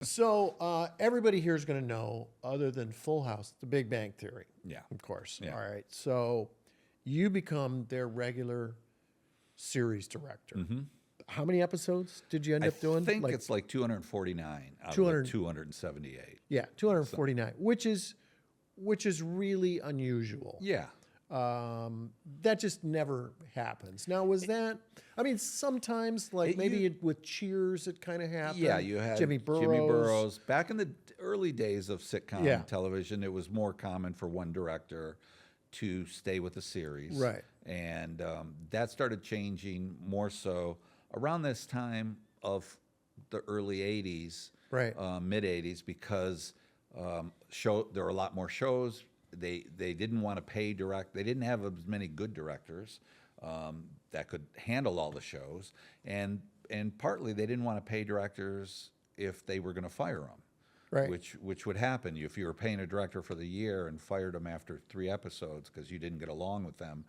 So everybody here is going to know, other than Full House, The Big Bang Theory. Yeah. Of course. Yeah. All right. So you become their regular series director. How many episodes did you end up doing? I think it's like 249 out 200 of the 278. Yeah, 249, which is really unusual. Yeah. That just never happens. Now, was that? I mean, sometimes, like maybe with Cheers, it kind of happened. Yeah, you had Jimmy Burrows. Back in the early days of sitcom television, it was more common for one director to stay with the series. Right. And that started changing more so around this time of the early 80s, Right. Mid 80s, because there were a lot more shows. They didn't want to pay direct. They didn't have as many good directors that could handle all the shows, and partly they didn't want to pay directors if they were going to fire them, Right. which would happen if you were paying a director for the year and fired them after 3 episodes because you didn't get along with them.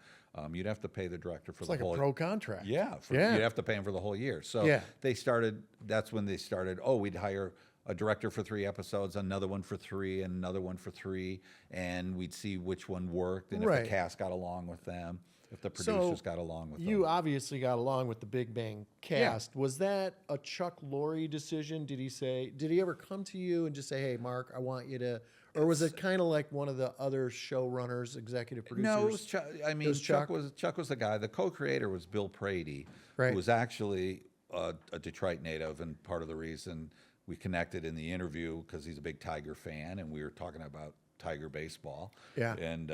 You'd have to pay the director for It's the like whole a pro contract. Yeah, you'd have to pay him for the whole year. So they started. That's when they started. Oh, we'd hire a director for 3 episodes, another one for 3, and another one for 3, and we'd see which one worked, and if the cast got along with them, if the producers got along with them. You obviously got along with the Big Bang cast. Was that a Chuck Lorre decision? Did he ever come to you and just say, "Hey, Mark, I want you to," or was it kind of like one of the other showrunners, executive producers? No, it was Chuck. I mean, Chuck was the guy. The co-creator was Bill Prady, who was actually a Detroit native, and part of the reason we connected in the interview because he's a big Tiger fan, and we were talking about Tiger baseball. Yeah. And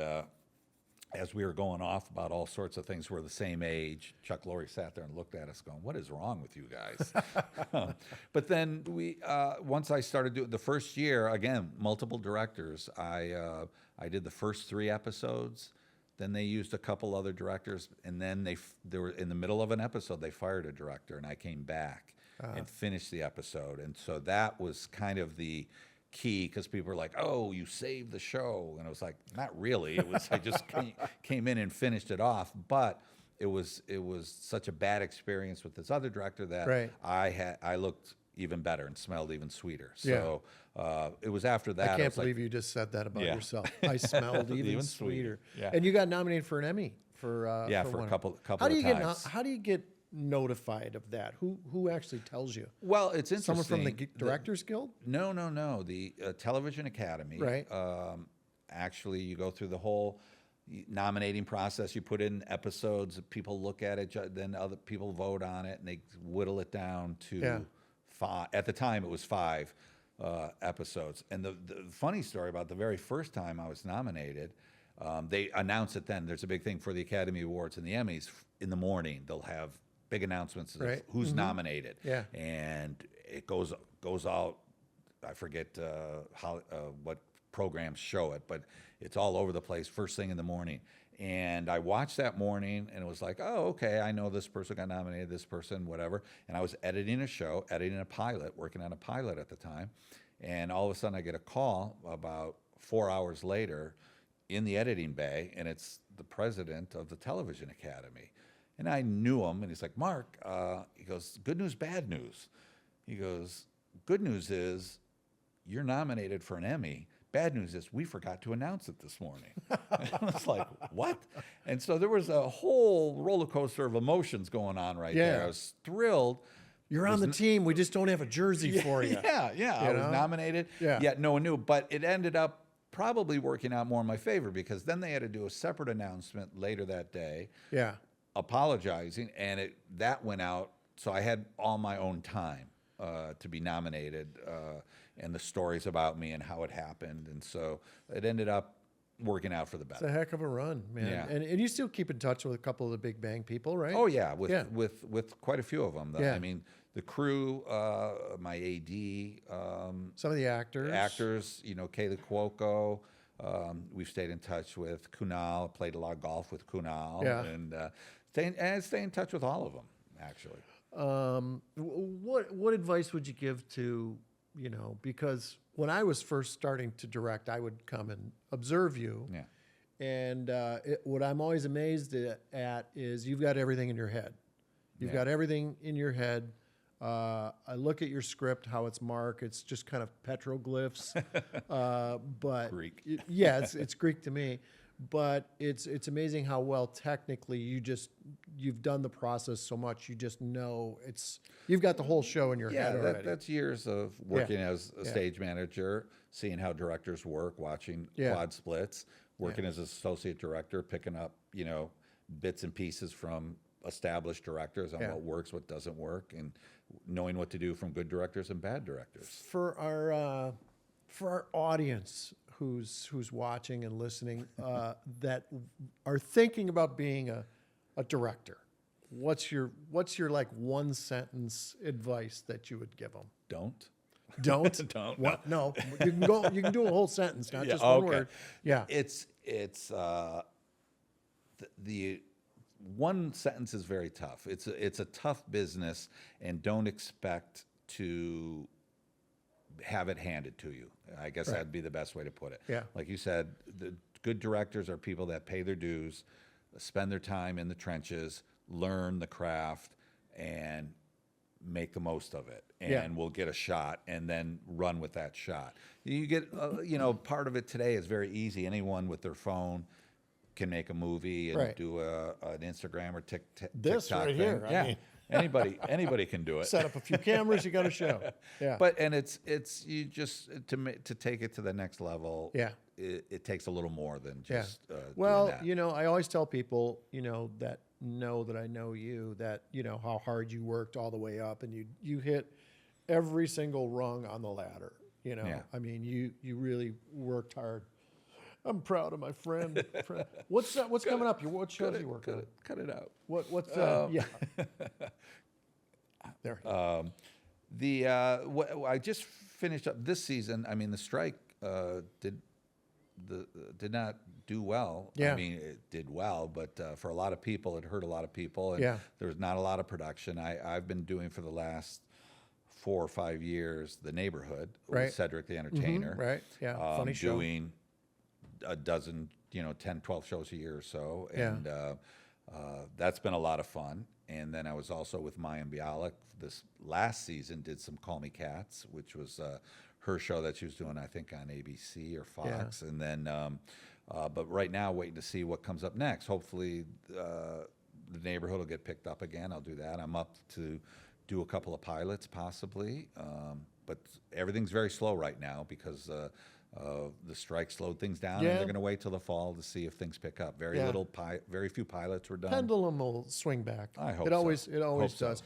as we were going off about all sorts of things, we're the same age. Chuck Lorre sat there and looked at us, going, "What is wrong with you guys?" But then once I started doing the first year, again, multiple directors. I did the first 3 episodes. Then they used a couple other directors, and then they were in the middle of an episode. They fired a director, and I came back and finished the episode. And so that was kind of the key, because people were like, "Oh, you saved the show," and I was like, "Not really. It was I just came in and finished it off." But it was such a bad experience with this other director that I looked even better and smelled even sweeter. So it was after that. I can't believe you just said that about yourself. I smelled even sweeter. Yeah. And you got nominated for an Emmy for for a couple how do of you times. How do you get notified of that? Who actually tells you? Well, it's interesting. Someone from the Directors Guild? No. The Television Academy. Right. Actually, you go through the whole nominating process. You put in episodes. People look at it. Then other people vote on it, and they whittle it down to 5. At the time, it was 5 episodes. And the funny story about the very first time I was nominated, they announce it then. There's a big thing for the Academy Awards and the Emmys in the morning. They'll have big announcements of who's nominated. Yeah. And it goes out. I forget what programs show it, but it's all over the place first thing in the morning. And I watched that morning, and it was like, oh, okay, I know this person got nominated, this person, whatever. And I was editing a pilot, working on a pilot at the time. And all of a sudden I get a call about 4 hours later in the editing bay, and it's the president of the Television Academy. And I knew him, and he's like, "Mark," he goes, "good news, bad news." He goes, "Good news is you're nominated for an Emmy. Bad news is we forgot to announce it this morning." And I was like, "What?" And so there was a whole roller coaster of emotions going on there. I was thrilled. You're on the team. We just don't have a jersey for you. Yeah. I was nominated, yet no one knew. But it ended up probably working out more in my favor, because then they had to do a separate announcement later that day. Yeah. Apologizing, and that went out, so I had all my own time to be nominated, and the stories about me and how it happened, and so it ended up working out for the best. It's a heck of a run, man. Yeah. And you still keep in touch with a couple of the Big Bang people, right? Oh yeah, with quite a few of them. Yeah. I mean, the crew, my AD, some of the actors, Kayla Cuoco. We've stayed in touch with Kunal. Played a lot of golf with Kunal, and stay in touch with all of them, actually. What advice would you give to, because when I was first starting to direct, I would come and observe you. Yeah. And what I'm always amazed at is you've got everything in your head. You've got everything in your head I look at your script, how it's marked. It's just kind of petroglyphs, but Greek. Yeah, it's Greek to me. But it's amazing how well technically you've done the process so much. You just know you've got the whole show in your head already. That's years of working as a stage manager, seeing how directors work, watching quad splits, working as an associate director, picking up, bits and pieces from established directors on what works, what doesn't work, and knowing what to do from good directors and bad directors. For our audience who's watching and listening that are thinking about being a director, what's your like one sentence advice that you would give them? Don't. Don't. What? No. You can go. You can do a whole sentence, not just one word. Yeah. It's the one sentence is very tough. It's a tough business, and don't expect to have it handed to you. I guess that'd be the best way to put it. Yeah. Like you said, the good directors are people that pay their dues, spend their time in the trenches, learn the craft, and make the most of it. And we'll get a shot and then run with that shot. You get, part of it today is very easy. Anyone with their phone can make a movie and do an Instagram or TikTok This right thing. here. Yeah. I mean, Anybody can do it. set up a few cameras, you got a show. Yeah. But it's you just to take it to the next level. Yeah. It takes a little more than just Well, doing that. I always tell people, that I know you, that how hard you worked all the way up, and you hit every single rung on the ladder. I mean, you really worked hard. I'm proud of my friend. What's coming up? What shows are you working on? Cut it out. What's yeah. There. I just finished up this season. I mean, the strike did not do well. Yeah. I mean, it did well, but for a lot of people, it hurt a lot of people, and Yeah. there was not a lot of production. I've been doing for the last 4 or 5 years The Neighborhood Right. with Cedric the Entertainer. Right. Yeah. Funny show. Doing a dozen, 10, 12 shows a year or so. Yeah. And that's been a lot of fun. And then I was also with Mayim Bialik this last season, did some Call Me Cats, which was her show that she was doing, I think, on ABC or Fox. And then, but right now, waiting to see what comes up next. Hopefully, The Neighborhood will get picked up again. I'll do that. I'm up to do a couple of pilots, possibly. But everything's very slow right now because the strike slowed things down, and Yeah. they're going to wait till the fall to see if things pick up. Very few pilots were done. Pendulum will swing back. I hope it always so. Hope so. does.